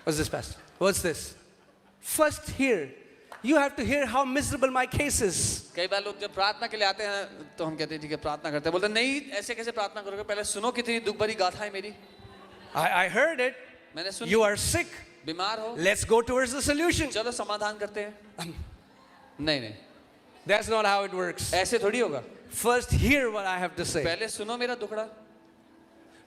What's this, Pastor? What's this? First hear. You have to hear how miserable my case is. कई बार लोग जब प्रार्थना के लिए आते हैं तो हम कहते हैं ठीक है प्रार्थना करते हैं, बोलते हैं नहीं ऐसे कैसे प्रार्थना करोगे, पहले सुनो कितनी दुख भरी गाथा है मेरी. I heard it. मैंने सुनी. You are sick. बीमार हो. Let's go towards the solution. चलो समाधान करते हैं. नहीं नहीं, That's not how it works. ऐसे थोड़ी होगा. First hear what I have to say. पहले सुनो मेरा दुखड़ा.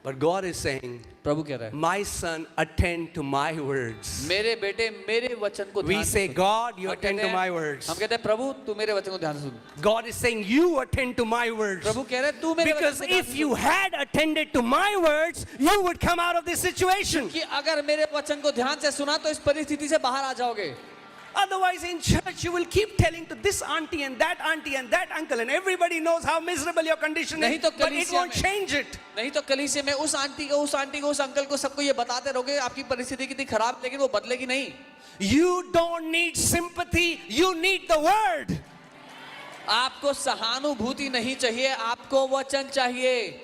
But God is saying, प्रभु कह रहा है, my son, attend to my words. मेरे बेटे मेरे वचन को ध्यान We से say, सुन. God, you हम attend कहते to हैं- my words. हम कहते हैं प्रभु तू मेरे वचन को ध्यान से सुन. God is saying, you attend to my words. प्रभु कह रहे हैं तू मेरे Because वचन को ध्यान if से you soon. had attended to my words, you would come out of this situation. कि अगर मेरे वचन को ध्यान से सुना तो इस परिस्थिति से बाहर आ जाओगे. Otherwise, in church, you will keep telling to this auntie and that uncle, and everybody knows how miserable your condition नहीं is, तो but it कलीसिया won't में- change it. नहीं तो कलीसिया में उस आंटी को उस अंकल को सबको ये बताते रहोगे आपकी परिस्थिति कितनी खराब, लेकिन वो बदलेगी नहीं. You don't need sympathy, you need the word. आपको सहानुभूति नहीं चाहिए, आपको वचन चाहिए.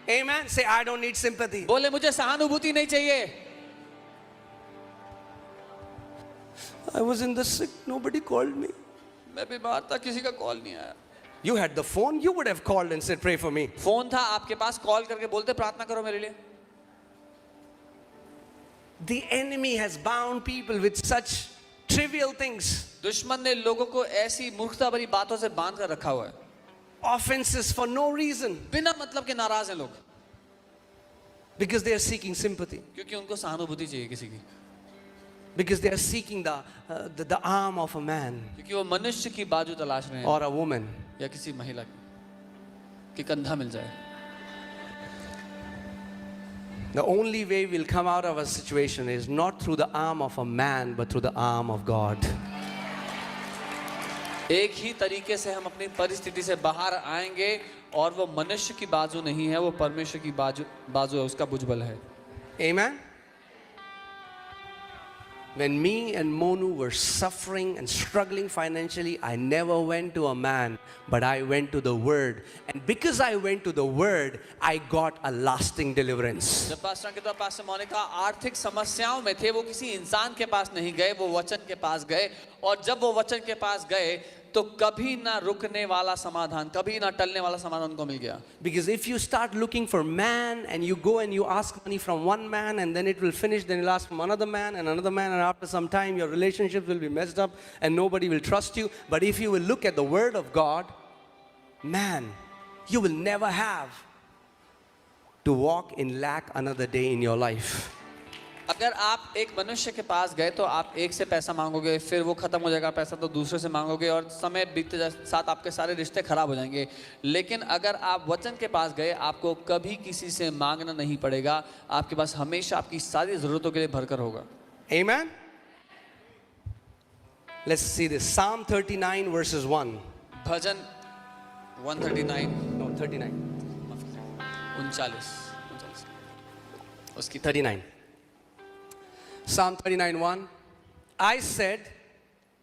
Amen. Say, I don't need sympathy. बोले मुझे सहानुभूति नहीं चाहिए. I was in the sick, nobody called me. मैं बीमार था, किसी का कॉल नहीं आया. You had the phone, you would have called and said, pray for me. Phone था आपके पास, कॉल करके बोलते प्रार्थना करो मेरे लिए. The enemy has bound people with such trivial things, दुश्मन ने लोगों को ऐसी मूर्खता भरी बातों से बांध कर रखा हुआ है. offenses for no reason, बिना मतलब के नाराज हैं लोग, because they are seeking sympathy, क्योंकि उनको सहानुभूति चाहिए किसी की, because they are seeking the arm of a man क्योंकि वो मनुष्य की बाजू तलाश रहे हैं or a woman. या किसी महिला की कि कंधा मिल जाए. The only way we'll come out of a situation is not through the arm of a man, but through the arm of God. एक ही तरीके से हम अपनी परिस्थिति से बाहर आएंगे और वो मनुष्य की बाजू नहीं है, वो परमेश्वर की बाजू है, उसका भुजबल है. Amen. When me and Monu were suffering and struggling financially, I never went to a man, but I went to the Word. And because I went to the Word, I got a lasting deliverance. जब pastor अंकित और pastor Monika आर्थिक समस्याओं में थे, वो किसी इंसान के पास नहीं गए, वो वचन के पास गए. और जब वो वचन के पास गए तो कभी ना रुकने वाला समाधान, कभी ना टलने वाला समाधान उनको मिल गया. Because if you start looking for man and you go and you ask money from one man and then it will finish, then you'll ask from another man, and after some time your relationships will be messed up and nobody will trust you. But if you will look at the Word of God, man, you will never have to walk in lack another day in your life. अगर आप एक मनुष्य के पास गए तो आप एक से पैसा मांगोगे, फिर वो खत्म हो जाएगा पैसा तो दूसरे से मांगोगे और समय बीतते साथ आपके सारे रिश्ते खराब हो जाएंगे. लेकिन अगर आप वचन के पास गए, आपको कभी किसी से मांगना नहीं पड़ेगा, आपके पास हमेशा आपकी सारी ज़रूरतों के लिए भरकर होगा. Amen. Let's see this. Psalm 39 verses 1. Bhajan 139 No, 39. 39 उसकी 39. Psalm 39:1. I said,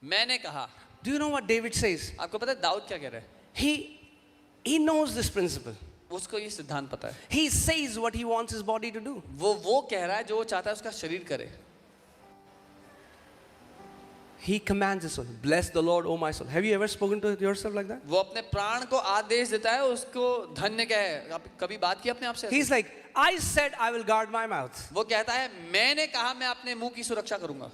मैंने कहा. do you know what David says? आपको पता है दाऊद क्या कह रहा है? He knows this principle. उसको ये सिद्धांत पता है. He says what he wants his body to do. वो कह रहा है जो वो चाहता है उसका शरीर करे. He commands his soul. Bless the Lord, O my soul. Have you ever spoken to yourself like that? वो अपने प्राण को आदेश देता है, उसको धन्य क्या है. आप कभी बात की अपने आप से? He's like, I said I will guard my mouth. वो कहता है मैंने कहा मैं अपने मुंह की सुरक्षा करूंगा.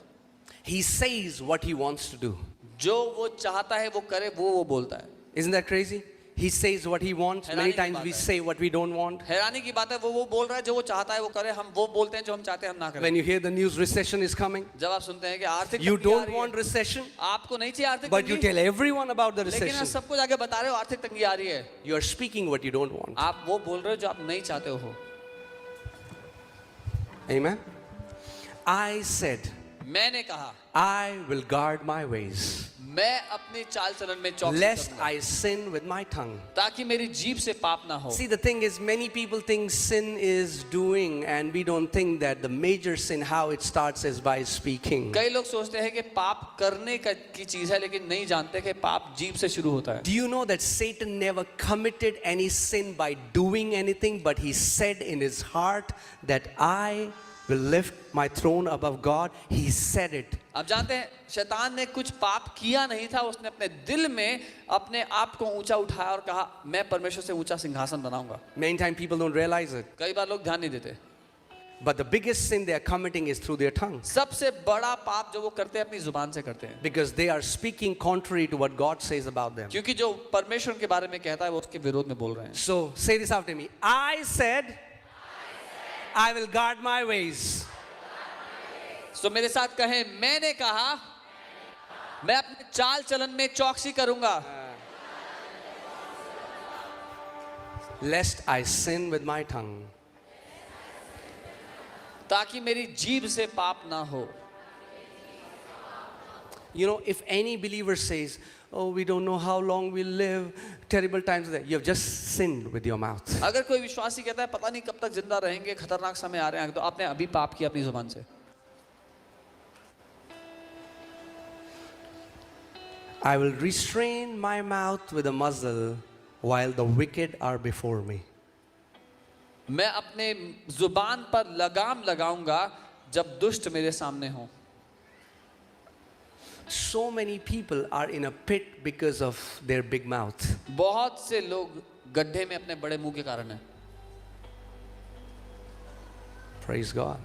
He says what he wants to do. जो वो चाहता है वो करे, वो बोलता है. Isn't that crazy? He says what he wants. Many हैरानी की times बात we है. say what we don't want. हैरानी की बात है, वो बोल रहा है जो वो चाहता है वो करे, हम वो बोलते हैं जो हम चाहते हैं हम ना करें. When you hear the news recession is coming, जब आप सुनते हैं कि आर्थिक you तंगी आ don't रही है, want recession, आपको नहीं चाहिए आर्थिक but you तंगी, tell everyone about the लेकिन आप recession. सबको जाके बता रहे हो आर्थिक तंगी आ रही है. You are speaking what you don't want. आप वो बोल रहे हो जो आप नहीं चाहते हो. Amen. I said, मैंने कहा I will guard my ways, मैं अपनी चाल चलन में चौकसी lest करूंगा, I sin with my tongue. ताकि मेरी जीभ से पाप ना हो. See, the thing is, many people think sin is doing, and we don't think that the major sin, how it starts, is by speaking. कई लोग सोचते हैं कि पाप करने की चीज है, लेकिन नहीं जानते कि पाप जीभ से शुरू होता है. Do you know that Satan never committed any sin by doing anything, but he said in his heart that I will lift my throne above God. He said it. आप जानते हैं शैतान ने कुछ पाप किया नहीं था, उसने अपने दिल में अपने आप को ऊंचा उठाया और कहा मैं परमेश्वर से ऊंचा सिंहासन बनाऊंगा। Many times people don't realize it. कई बार लोग ध्यान नहीं देते। But the biggest sin they are committing is through their tongue. सबसे बड़ा पाप जो वो करते हैं अपनी जुबान से करते हैं, Because they are speaking contrary to what God says about them. क्योंकि जो परमेश्वर के बारे में कहता है वो उसके विरोध में बोल रहे हैं। So say this after me. I said, I will guard my ways. तो मेरे साथ कहें, मैंने कहा मैं अपने चाल चलन में चौकसी करूंगा, Lest I sin with my tongue. ताकि मेरी जीभ से पाप ना हो। You know, if any believer says, oh, we don't know how long we'll live, terrible times there, you have just sinned with your mouth. अगर कोई विश्वासी कहता है पता नहीं कब तक जिंदा रहेंगे, खतरनाक समय आ रहे हैं, तो आपने अभी पाप किया अपनी जुबान से। I will restrain my mouth with a muzzle while the wicked are before me. मैं अपने जुबान पर लगाम लगाऊंगा जब दुष्ट मेरे सामने हो। So many people are in a pit because of their big mouth. बहुत से लोग गड्ढे में अपने बड़े मुंह के कारण हैं। Praise God.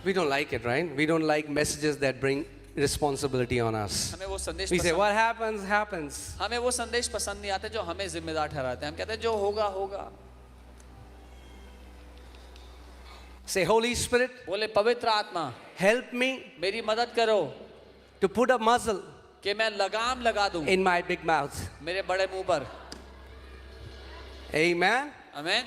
We don't like it, right? We don't like messages that bring responsibility on us. हमें वो संदेश We say, पसंद, what happens, happens. हमें वो संदेश पसंद नहीं आते जो हमें जिम्मेदार ठहराते हैं। हम कहते हैं जो होगा होगा। Say, Holy Spirit, बोले पवित्र आत्मा help me मेरी मदद करो to put a muzzle कि मैं लगाम लगा दूं in my big mouth. मेरे बड़े मुंह पर। Amen. आमीन।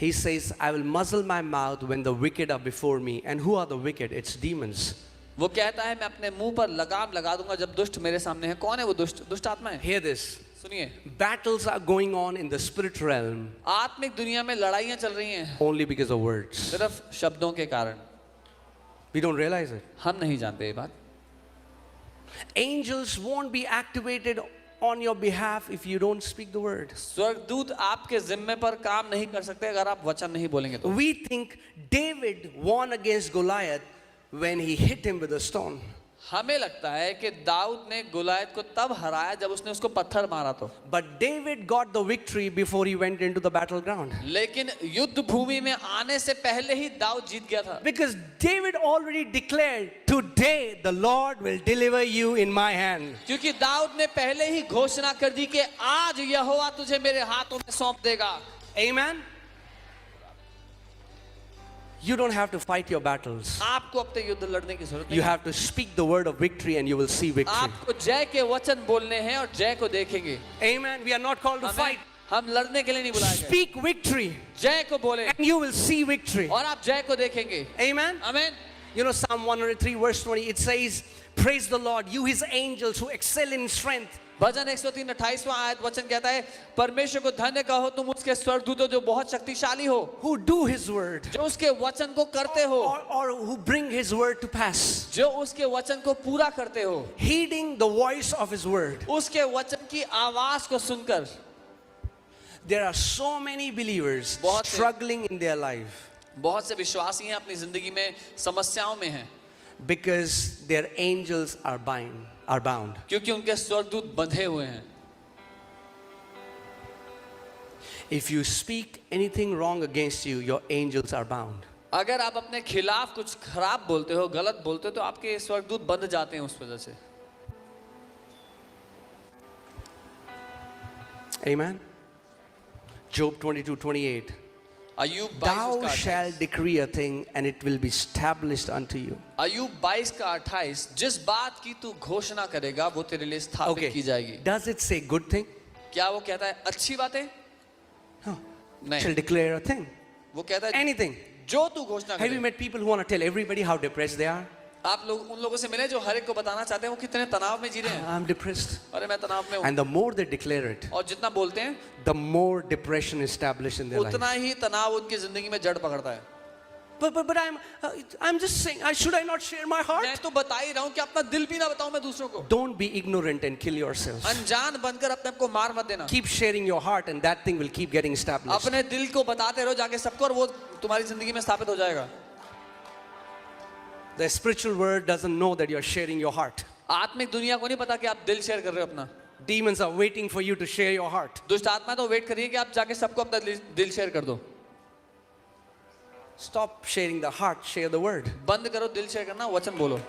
He says, I will muzzle my mouth when the wicked are before me. And who are the wicked? It's demons. वो कहता है मैं अपने मुंह पर लगाम लगा दूंगा जब दुष्ट मेरे सामने है। कौन है वो दुष्ट? दुष्ट आत्मा है। Hear this. सुनिए, Battles are going on in the spirit realm आत्मिक दुनिया में लड़ाइयाँ चल रही हैं only because of words. सिर्फ शब्दों के कारण। We don't realize it. हम नहीं जानते ये बात। Angels won't be activated on your behalf if you don't speak the word. स्वर्गदूत आपके जिम्मे पर काम नहीं कर सकते अगर आप वचन नहीं बोलेंगे तो। We think David won against Goliath when he hit him with a stone. हमें लगता है कि दाऊद ने गुलायत को तब हराया जब उसने उसको पत्थर मारा तो। But David got the victory before he went into the battleground. लेकिन युद्ध भूमि में आने से पहले ही दाऊद जीत गया था। Because David already declared, today the Lord will deliver you in my hand. क्योंकि दाऊद ने पहले ही घोषणा कर दी कि आज यहोवा तुझे मेरे हाथों में सौंप देगा। Amen. You don't have to fight your battles. आपको अपने युद्ध लड़ने की जरूरत You नहीं। have to speak the word of victory and you will see victory. आपको जय के वचन बोलने हैं और जय को देखेंगे। Amen. We are not called to fight. हम लड़ने के लिए नहीं बुलाए गए। Speak victory जय को बोले and you will see victory. और आप जय को देखेंगे। Amen. आमीन। You know, Psalm 103 verse 20, it says, praise the Lord, you his angels who excel in strength. भजन 103 28वां आयत वचन कहता है परमेश्वर को धन्य कहो तुम उसके स्वर्गदूतों जो बहुत शक्तिशाली हो, Who do his word. जो उसके वचन को करते हो, Or who bring his word to pass. जो उसके वचन को पूरा करते हो, Heeding the voice of his word. उसके वचन की आवाज को सुनकर। There are so many believers बहुत से- struggling in their life बहुत से विश्वासी हैं अपनी जिंदगी में समस्याओं में हैं because their angels are bound. क्योंकि उनके स्वर्गदूत बंधे हुए हैं। If you speak anything wrong against you, your angels are bound. अगर आप अपने खिलाफ कुछ खराब बोलते हो, गलत बोलते हो, तो आपके स्वर्गदूत बंध जाते हैं उस वजह से। Amen. Job 22:28. अय्यूब 22 Thou का shall 28। decree a thing and it will be established unto you. अय्यूब 22 का 28, जिस बात की तू घोषणा करेगा वो तेरे लिए स्थापित की जाएगी। Does it say good thing? क्या वो कहता है अच्छी बातें? No. नहीं। Shall declare a thing. वो कहता है Anything. जो तू घोषणा Have you करे। met people who want to tell everybody how depressed they are? आप लोग उन लोगों से मिले जो हर एक को बताना चाहते हैं वो कितने तनाव में जी रहे हैं। I'm depressed. अरे मैं तनाव में हूँ। And the more they declare it, और जितना बोलते हैं the more depression is established in their life. उतना ही तनाव उनकी जिंदगी में जड़ पकड़ता है। But I'm just saying, should I not share my heart? मैं तो बता ही रहा हूँ कि अपना दिल भी ना बताऊं मैं दूसरों को। Don't be ignorant and kill yourself. अनजान बनकर अपने आप को मार मत देना। Keep sharing your heart and that thing will keep getting established. अपने दिल को बताते रहो जाके सबको और वो तुम्हारी जिंदगी में स्थापित हो जाएगा। The spiritual world doesn't know that you're sharing your heart. आत्मिक दुनिया को नहीं पता कि आप दिल शेयर कर रहे हो अपना। Demons are waiting for you to share your heart. दुष्ट आत्मा तो वेट करिए कि आप जाके सबको अपना दिल शेयर कर दो। Stop sharing the heart, share the word. बंद करो दिल शेयर करना, वचन बोलो।